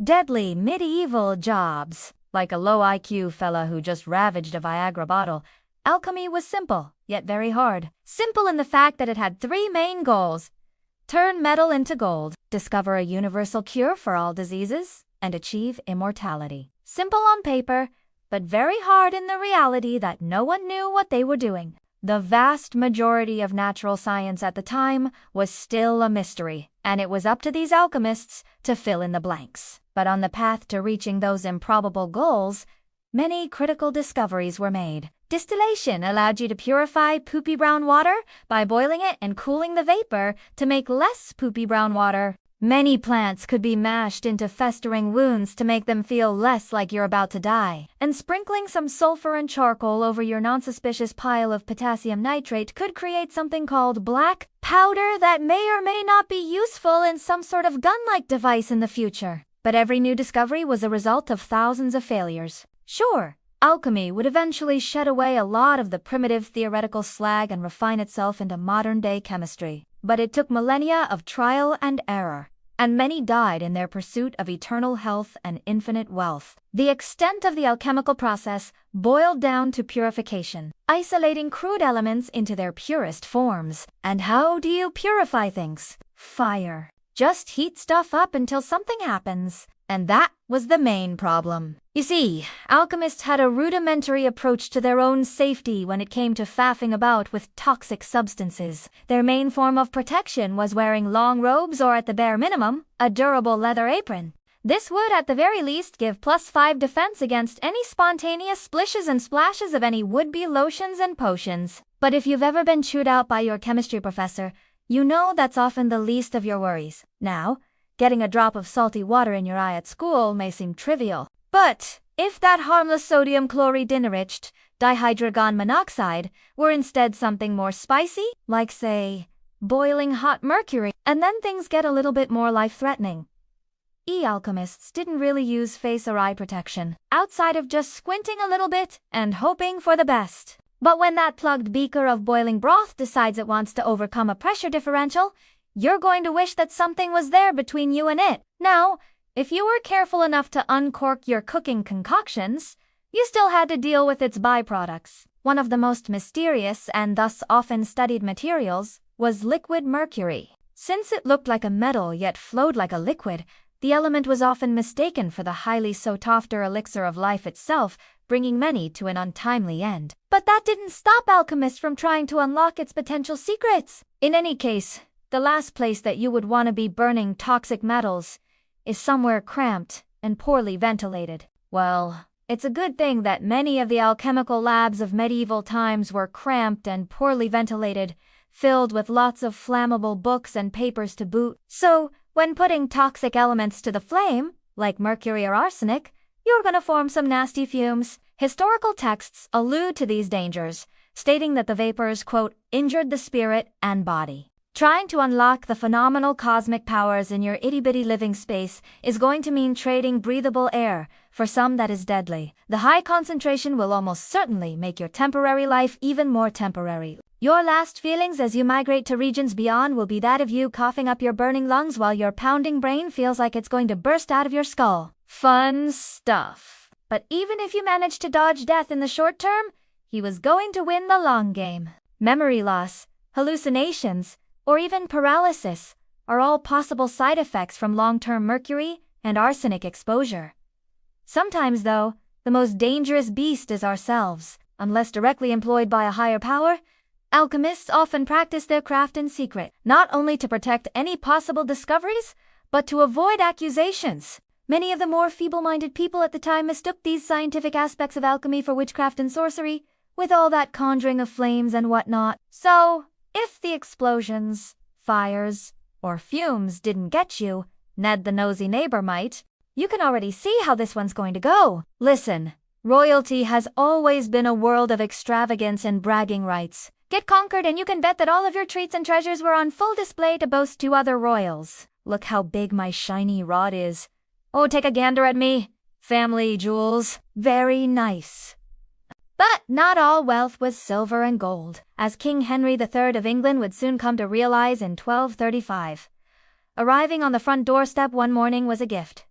deadly medieval jobs. Like a low IQ fella who just ravaged a Viagra bottle, alchemy was simple, yet very hard. Simple in the fact that it had three main goals: turn metal into gold, discover a universal cure for all diseases, and achieve immortality. Simple on paper, but very hard in the reality that no one knew what they were doing. The vast majority of natural science at the time was still a mystery, and it was up to these alchemists to fill in the blanks. But on the path to reaching those improbable goals, many critical discoveries were made. Distillation allowed you to purify poopy brown water by boiling it and cooling the vapor to make less poopy brown water. Many plants could be mashed into festering wounds to make them feel less like you're about to die. And sprinkling some sulfur and charcoal over your non-suspicious pile of potassium nitrate could create something called black powder that may or may not be useful in some sort of gun-like device in the future. But every new discovery was a result of thousands of failures. Sure, alchemy would eventually shed away a lot of the primitive theoretical slag and refine itself into modern-day chemistry. But it took millennia of trial and error, and many died in their pursuit of eternal health and infinite wealth. The extent of the alchemical process boiled down to purification, isolating crude elements into their purest forms. And how do you purify things? Fire. Just heat stuff up until something happens. And that was the main problem. You see, alchemists had a rudimentary approach to their own safety when it came to faffing about with toxic substances. Their main form of protection was wearing long robes or, at the bare minimum, a durable leather apron. This would, at the very least, give +5 defense against any spontaneous splishes and splashes of any would-be lotions and potions. But if you've ever been chewed out by your chemistry professor, you know that's often the least of your worries. Now, getting a drop of salty water in your eye at school may seem trivial. But if that harmless sodium chloride-enriched dihydrogen monoxide were instead something more spicy, like, say, boiling hot mercury, and then things get a little bit more life-threatening. Alchemists didn't really use face or eye protection, outside of just squinting a little bit and hoping for the best. But when that plugged beaker of boiling broth decides it wants to overcome a pressure differential, you're going to wish that something was there between you and it. Now, if you were careful enough to uncork your cooking concoctions, you still had to deal with its byproducts. One of the most mysterious and thus often studied materials was liquid mercury. Since it looked like a metal yet flowed like a liquid, the element was often mistaken for the highly sought-after elixir of life itself, bringing many to an untimely end. But that didn't stop alchemists from trying to unlock its potential secrets. In any case, the last place that you would want to be burning toxic metals is somewhere cramped and poorly ventilated. Well, it's a good thing that many of the alchemical labs of medieval times were cramped and poorly ventilated, filled with lots of flammable books and papers to boot. So, when putting toxic elements to the flame, like mercury or arsenic, you're gonna form some nasty fumes. Historical texts allude to these dangers, stating that the vapors, quote, injured the spirit and body. Trying to unlock the phenomenal cosmic powers in your itty-bitty living space is going to mean trading breathable air for some that is deadly. The high concentration will almost certainly make your temporary life even more temporary. Your last feelings as you migrate to regions beyond will be that of you coughing up your burning lungs while your pounding brain feels like it's going to burst out of your skull. Fun stuff. But even if you manage to dodge death in the short term, he was going to win the long game. Memory loss, hallucinations, or even paralysis are all possible side effects from long-term mercury and arsenic exposure. Sometimes, though, the most dangerous beast is ourselves. Unless directly employed by a higher power, alchemists often practice their craft in secret, not only to protect any possible discoveries, but to avoid accusations. Many of the more feeble-minded people at the time mistook these scientific aspects of alchemy for witchcraft and sorcery, with all that conjuring of flames and whatnot. So, if the explosions, fires, or fumes didn't get you, Ned the nosy neighbor might. You can already see how this one's going to go. Listen, royalty has always been a world of extravagance and bragging rights. Get conquered and you can bet that all of your treats and treasures were on full display to boast to other royals. Look how big my shiny rod is. Oh, take a gander at me. Family jewels. Very nice. But not all wealth was silver and gold, as King Henry III of England would soon come to realize in 1235. Arriving on the front doorstep one morning was a gift.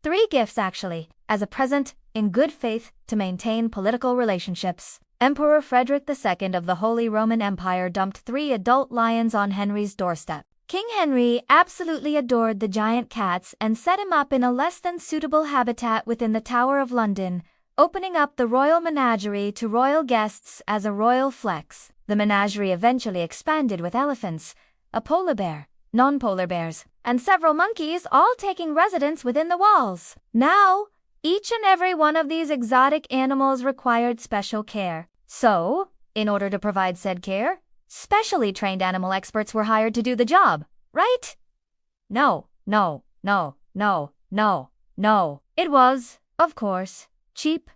3 gifts actually, as a present, in good faith, to maintain political relationships. Emperor Frederick II of the Holy Roman Empire dumped 3 adult lions on Henry's doorstep. King Henry absolutely adored the giant cats and set him up in a less than suitable habitat within the Tower of London, opening up the royal menagerie to royal guests as a royal flex. The menagerie eventually expanded with elephants, a polar bear, non-polar bears, and several monkeys all taking residence within the walls. Now, each and every one of these exotic animals required special care. So, in order to provide said care, specially trained animal experts were hired to do the job, right? No. It was, of course, cheap,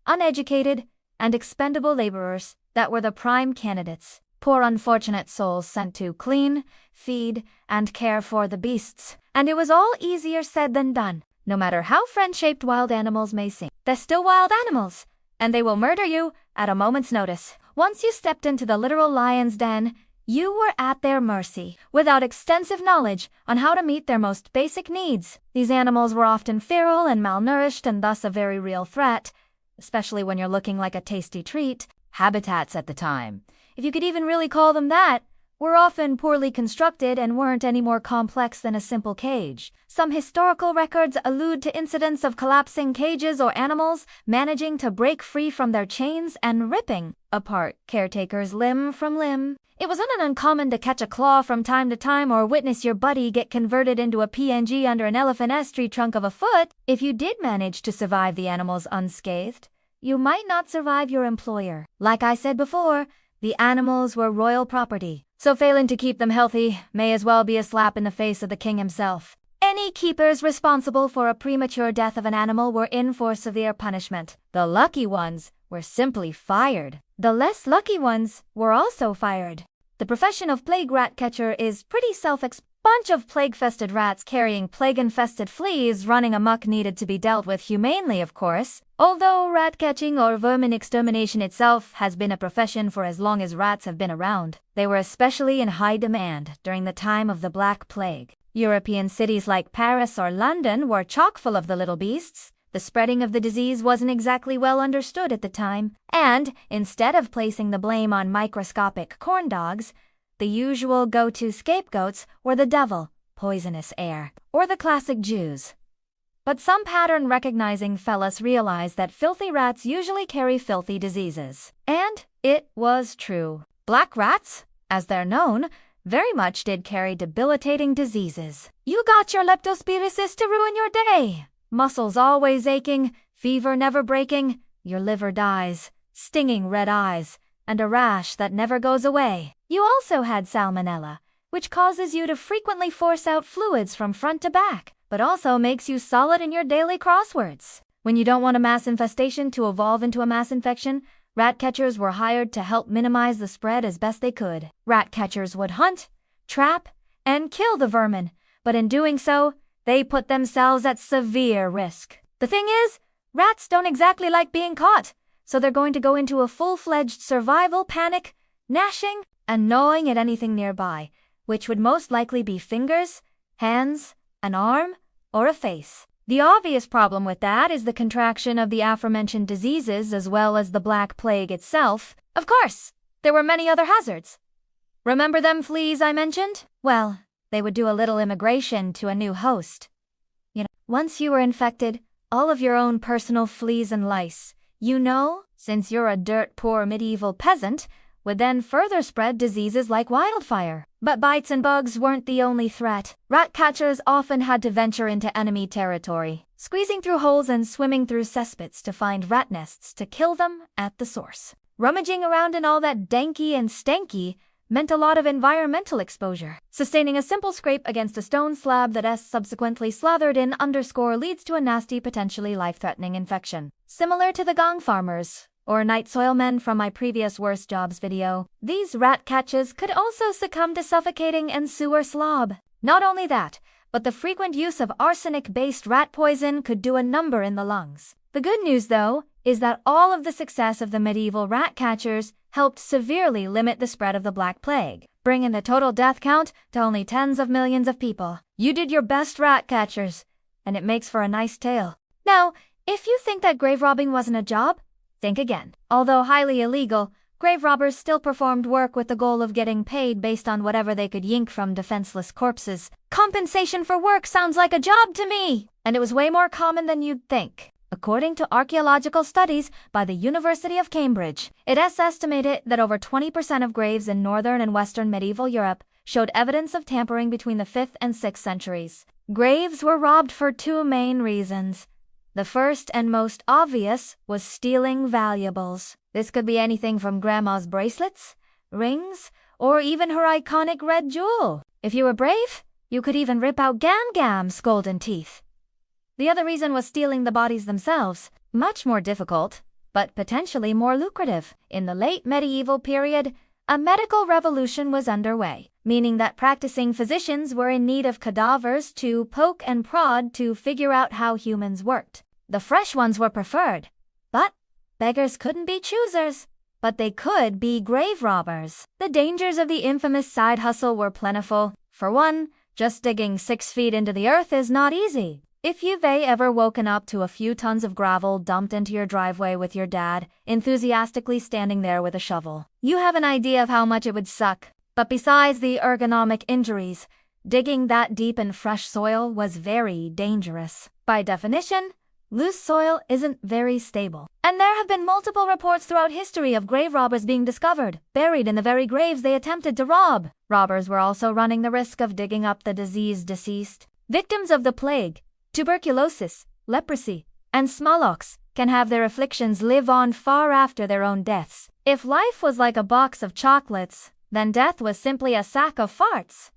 uneducated, and expendable laborers that were the prime candidates. Poor unfortunate souls sent to clean, feed, and care for the beasts. And it was all easier said than done. No matter how friend-shaped wild animals may seem, they're still wild animals, and they will murder you at a moment's notice. Once you stepped into the literal lion's den, you were at their mercy, without extensive knowledge on how to meet their most basic needs. These animals were often feral and malnourished and thus a very real threat, especially when you're looking like a tasty treat. Habitats at the time, if you could even really call them that, were often poorly constructed and weren't any more complex than a simple cage. Some historical records allude to incidents of collapsing cages or animals managing to break free from their chains and ripping apart caretakers limb from limb. It wasn't uncommon to catch a claw from time to time or witness your buddy get converted into a PNG under an elephant tree trunk of a foot. If you did manage to survive the animals unscathed, you might not survive your employer. Like I said before, the animals were royal property, so failing to keep them healthy may as well be a slap in the face of the king himself. Any keepers responsible for a premature death of an animal were in for severe punishment. The lucky ones were simply fired. The less lucky ones were also fired. The profession of plague rat catcher is pretty self-explanatory. Bunch of plague-fested rats carrying plague-infested fleas running amok needed to be dealt with humanely, of course. Although rat catching or vermin extermination itself has been a profession for as long as rats have been around, they were especially in high demand during the time of the Black Plague. European cities like Paris or London were chock full of the little beasts. The spreading of the disease wasn't exactly well understood at the time, and instead of placing the blame on microscopic corn dogs, the usual go-to scapegoats were the devil, poisonous air, or the classic Jews. But some pattern-recognizing fellas realized that filthy rats usually carry filthy diseases. And it was true. Black rats, as they're known, very much did carry debilitating diseases. You got your leptospirosis to ruin your day. Muscles always aching, fever never breaking, your liver dies, stinging red eyes, and a rash that never goes away. You also had salmonella, which causes you to frequently force out fluids from front to back, but also makes you solid in your daily crosswords. When you don't want a mass infestation to evolve into a mass infection, rat catchers were hired to help minimize the spread as best they could. Rat catchers would hunt, trap, and kill the vermin, but in doing so, they put themselves at severe risk. The thing is, rats don't exactly like being caught, so they're going to go into a full-fledged survival panic, gnashing and gnawing at anything nearby, which would most likely be fingers, hands, an arm, or a face. The obvious problem with that is the contraction of the aforementioned diseases as well as the Black Plague itself. Of course, there were many other hazards. Remember them fleas I mentioned? Well, they would do a little immigration to a new host. Once you were infected, all of your own personal fleas and lice, since you're a dirt-poor medieval peasant, would then further spread diseases like wildfire. But bites and bugs weren't the only threat. Rat catchers often had to venture into enemy territory, squeezing through holes and swimming through cesspits to find rat nests to kill them at the source. Rummaging around in all that danky and stanky meant a lot of environmental exposure. Sustaining a simple scrape against a stone slab that is subsequently slathered in leads to a nasty, potentially life-threatening infection. Similar to the gong farmers, or night soil men from my previous worst jobs video, these rat catchers could also succumb to suffocating and sewer slob. Not only that, but the frequent use of arsenic-based rat poison could do a number in the lungs. The good news, though, is that all of the success of the medieval rat catchers helped severely limit the spread of the Black Plague, bringing the total death count to only tens of millions of people. You did your best, rat catchers. and it makes for a nice tale. Now, if you think that grave robbing wasn't a job, think again. Although highly illegal, grave robbers still performed work with the goal of getting paid based on whatever they could yank from defenseless corpses. Compensation for work sounds like a job to me! And it was way more common than you'd think. According to archaeological studies by the University of Cambridge, it is estimated that over 20% of graves in northern and western medieval Europe showed evidence of tampering between the 5th and 6th centuries. Graves were robbed for two main reasons. The first and most obvious was stealing valuables. This could be anything from grandma's bracelets, rings, or even her iconic red jewel. If you were brave, you could even rip out Gamgam's golden teeth. The other reason was stealing the bodies themselves, much more difficult, but potentially more lucrative. In the late medieval period, a medical revolution was underway, meaning that practicing physicians were in need of cadavers to poke and prod to figure out how humans worked. The fresh ones were preferred, but beggars couldn't be choosers, but they could be grave robbers. The dangers of the infamous side hustle were plentiful. For one, just digging 6 feet into the earth is not easy. If you've ever woken up to a few tons of gravel dumped into your driveway with your dad, enthusiastically standing there with a shovel, you have an idea of how much it would suck. But besides the ergonomic injuries, digging that deep in fresh soil was very dangerous. By definition, loose soil isn't very stable. And there have been multiple reports throughout history of grave robbers being discovered, buried in the very graves they attempted to rob. Robbers were also running the risk of digging up the diseased deceased. Victims of the plague, tuberculosis, leprosy, and smallpox can have their afflictions live on far after their own deaths. If life was like a box of chocolates, then death was simply a sack of farts.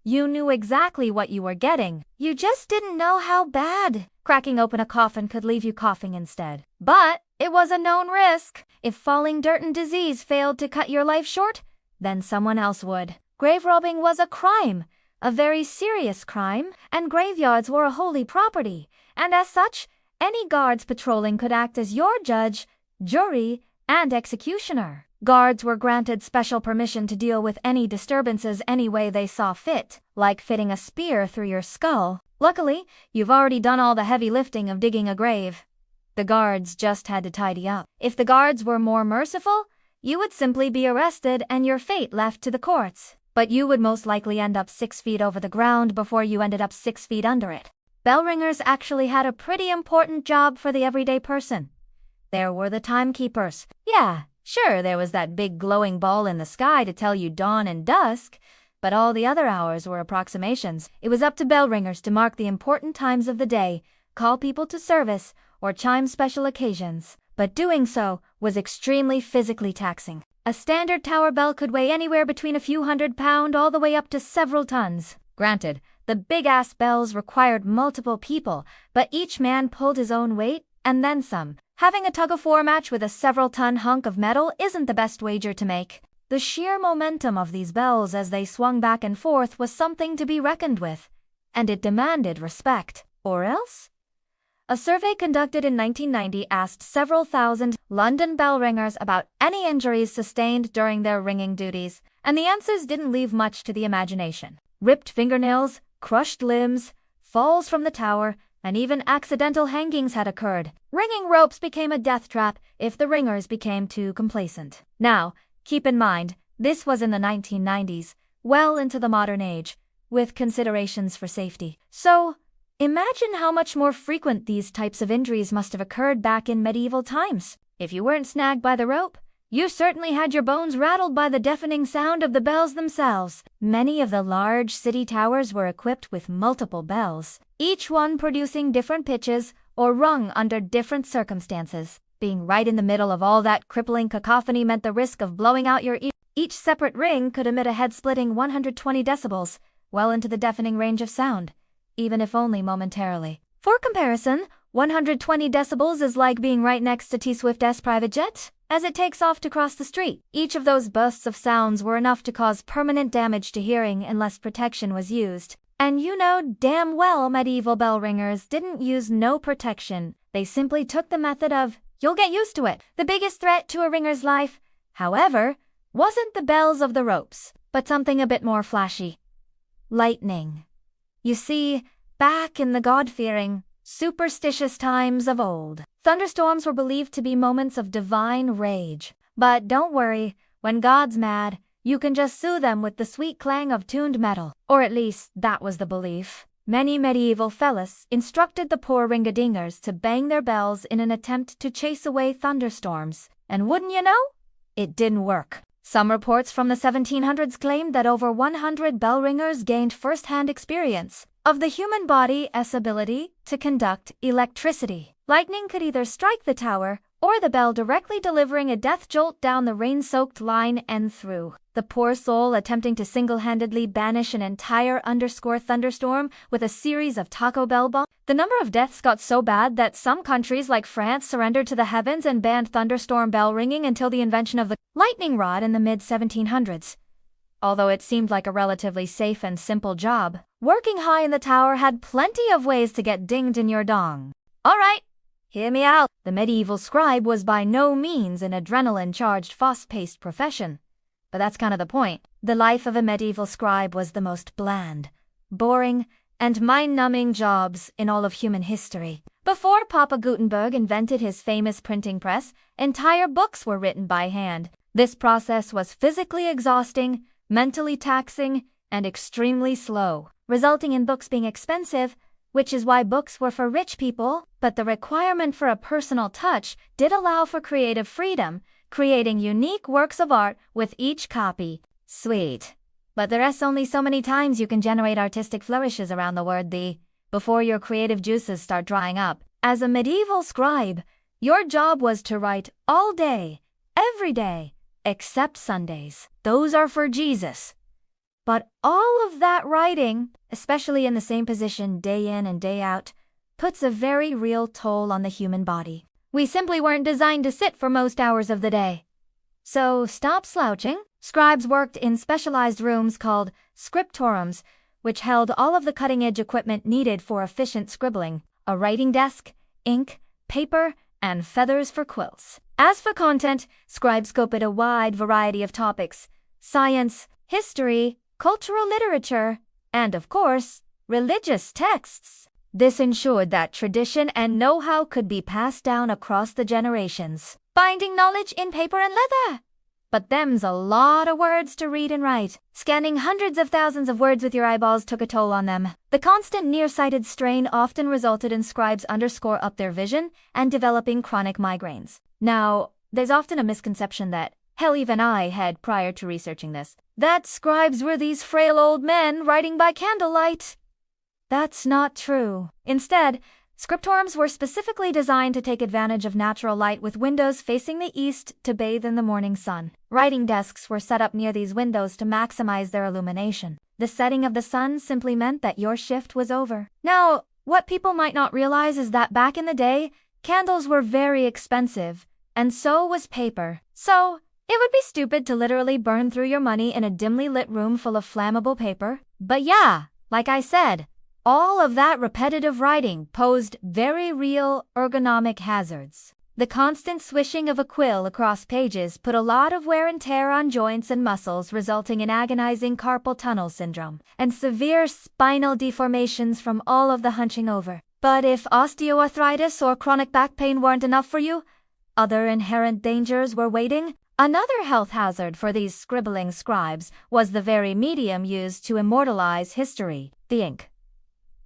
You knew exactly what you were getting. You just didn't know how bad. Cracking open a coffin could leave you coughing instead. But it was a known risk. If falling dirt and disease failed to cut your life short, then someone else would. Grave robbing was a crime. A very serious crime, and graveyards were a holy property, and as such, any guards patrolling could act as your judge, jury, and executioner. Guards were granted special permission to deal with any disturbances any way they saw fit, like fitting a spear through your skull. Luckily, you've already done all the heavy lifting of digging a grave. The guards just had to tidy up. If the guards were more merciful, you would simply be arrested and your fate left to the courts. But you would most likely end up 6 feet over the ground before you ended up 6 feet under it. Bell ringers actually had a pretty important job for the everyday person. There were the timekeepers. Yeah, sure, there was that big glowing ball in the sky to tell you dawn and dusk, but all the other hours were approximations. It was up to bell ringers to mark the important times of the day, call people to service, or chime special occasions. But doing so was extremely physically taxing. A standard tower bell could weigh anywhere between a few £100 all the way up to several tons. Granted, the big-ass bells required multiple people, but each man pulled his own weight, and then some. Having a tug-of-war match with a several-ton hunk of metal isn't the best wager to make. The sheer momentum of these bells as they swung back and forth was something to be reckoned with, and it demanded respect. Or else? A survey conducted in 1990 asked several thousand London bell ringers about any injuries sustained during their ringing duties, and the answers didn't leave much to the imagination. Ripped fingernails, crushed limbs, falls from the tower, and even accidental hangings had occurred. Ringing ropes became a death trap if the ringers became too complacent. Now, keep in mind, this was in the 1990s, well into the modern age, with considerations for safety. So, imagine how much more frequent these types of injuries must have occurred back in medieval times. If you weren't snagged by the rope, you certainly had your bones rattled by the deafening sound of the bells themselves. Many of the large city towers were equipped with multiple bells, each one producing different pitches or rung under different circumstances. Being right in the middle of all that crippling cacophony meant the risk of blowing out your ear. Each separate ring could emit a head-splitting 120 decibels, well into the deafening range of sound, even if only momentarily. For comparison, 120 decibels is like being right next to T-Swift's private jet as it takes off to cross the street. Each of those bursts of sounds were enough to cause permanent damage to hearing unless protection was used. And you know damn well medieval bell ringers didn't use no protection. They simply took the method of, you'll get used to it. The biggest threat to a ringer's life, however, wasn't the bells of the ropes, but something a bit more flashy. Lightning. You see, Back in the God-fearing, superstitious times of old, thunderstorms were believed to be moments of divine rage. But don't worry, when God's mad, you can just soothe them with the sweet clang of tuned metal. Or at least, that was the belief. Many medieval fellas instructed the poor ring-a-dingers to bang their bells in an attempt to chase away thunderstorms. And wouldn't you know? It didn't work. Some reports from the 1700s claimed that over 100 bell ringers gained first-hand experience of the human body's ability to conduct electricity. Lightning could either strike the tower or the bell, directly delivering a death jolt down the rain-soaked line and through. The poor soul attempting to single-handedly banish an entire thunderstorm with a series of Taco Bell bombs. The number of deaths got so bad that some countries like France surrendered to the heavens and banned thunderstorm bell ringing until the invention of the lightning rod in the mid-1700s. Although it seemed like a relatively safe and simple job, working high in the tower had plenty of ways to get dinged in your dong. All right, hear me out. The medieval scribe was by no means an adrenaline-charged, fast-paced profession. But that's kind of the point. The life of a medieval scribe was the most bland, boring, and mind-numbing jobs in all of human history. Before Papa Gutenberg invented his famous printing press, entire books were written by hand. This process was physically exhausting, mentally taxing, and extremely slow, resulting in books being expensive, which is why books were for rich people. But the requirement for a personal touch did allow for creative freedom, creating unique works of art with each copy. Sweet. But there's only so many times you can generate artistic flourishes around the word "the" before your creative juices start drying up. As a medieval scribe, your job was to write all day, every day, except Sundays. Those are for Jesus. But all of that writing, especially in the same position day in and day out, puts a very real toll on the human body. We simply weren't designed to sit for most hours of the day. So stop slouching. Scribes worked in specialized rooms called scriptoriums, which held all of the cutting-edge equipment needed for efficient scribbling: a writing desk, ink, paper, and feathers for quilts. As for content, scribes copied a wide variety of topics: science, history, cultural literature, and, of course, religious texts. This ensured that tradition and know-how could be passed down across the generations, binding knowledge in paper and leather. But them's a lot of words to read and write. Scanning hundreds of thousands of words with your eyeballs took a toll on them. The constant nearsighted strain often resulted in scribes underscore up their vision and developing chronic migraines. Now, there's often a misconception that, hell, even I had prior to researching this, that scribes were these frail old men writing by candlelight. That's not true. Instead, scriptoriums were specifically designed to take advantage of natural light, with windows facing the east to bathe in the morning sun. Writing desks were set up near these windows to maximize their illumination. The setting of the sun simply meant that your shift was over. Now, what people might not realize is that back in the day, candles were very expensive, and so was paper. So, it would be stupid to literally burn through your money in a dimly lit room full of flammable paper. But yeah, like I said, all of that repetitive writing posed very real ergonomic hazards. The constant swishing of a quill across pages put a lot of wear and tear on joints and muscles, resulting in agonizing carpal tunnel syndrome and severe spinal deformations from all of the hunching over. But if osteoarthritis or chronic back pain weren't enough for you, other inherent dangers were waiting. Another health hazard for these scribbling scribes was the very medium used to immortalize history: the ink.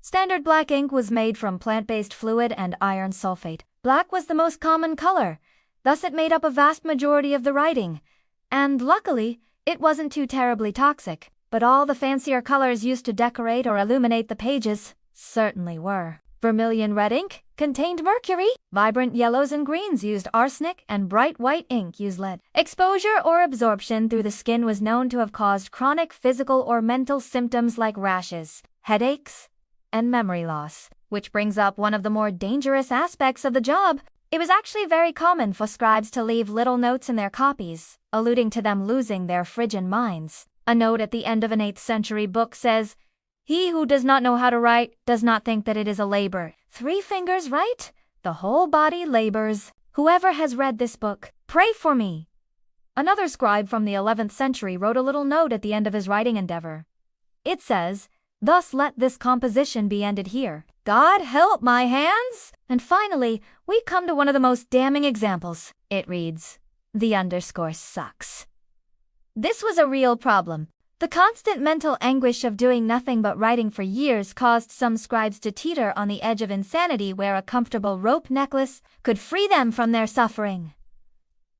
Standard black ink was made from plant-based fluid and iron sulfate. Black was the most common color, thus it made up a vast majority of the writing. And luckily, it wasn't too terribly toxic. But all the fancier colors used to decorate or illuminate the pages certainly were. Vermilion red ink contained mercury. Vibrant yellows and greens used arsenic, and bright white ink used lead. Exposure or absorption through the skin was known to have caused chronic physical or mental symptoms like rashes, headaches, and memory loss. Which brings up one of the more dangerous aspects of the job. It was actually very common for scribes to leave little notes in their copies, alluding to them losing their Phrygian minds. A note at the end of an 8th century book says, "He who does not know how to write does not think that it is a labor. 3 fingers write, the whole body labors. Whoever has read this book, pray for me." Another scribe from the 11th century wrote a little note at the end of his writing endeavor. It says, Thus let this composition be ended here. God help my hands! And finally, we come to one of the most damning examples. It reads, the underscore sucks. This was a real problem. The constant mental anguish of doing nothing but writing for years caused some scribes to teeter on the edge of insanity where a comfortable rope necklace could free them from their suffering.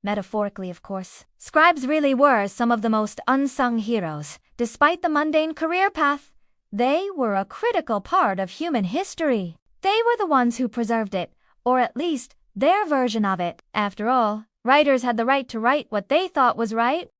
Metaphorically, of course. Scribes really were some of the most unsung heroes. Despite the mundane career path, they were a critical part of human history. They were the ones who preserved it, or at least their version of it. After all, writers had the right to write what they thought was right.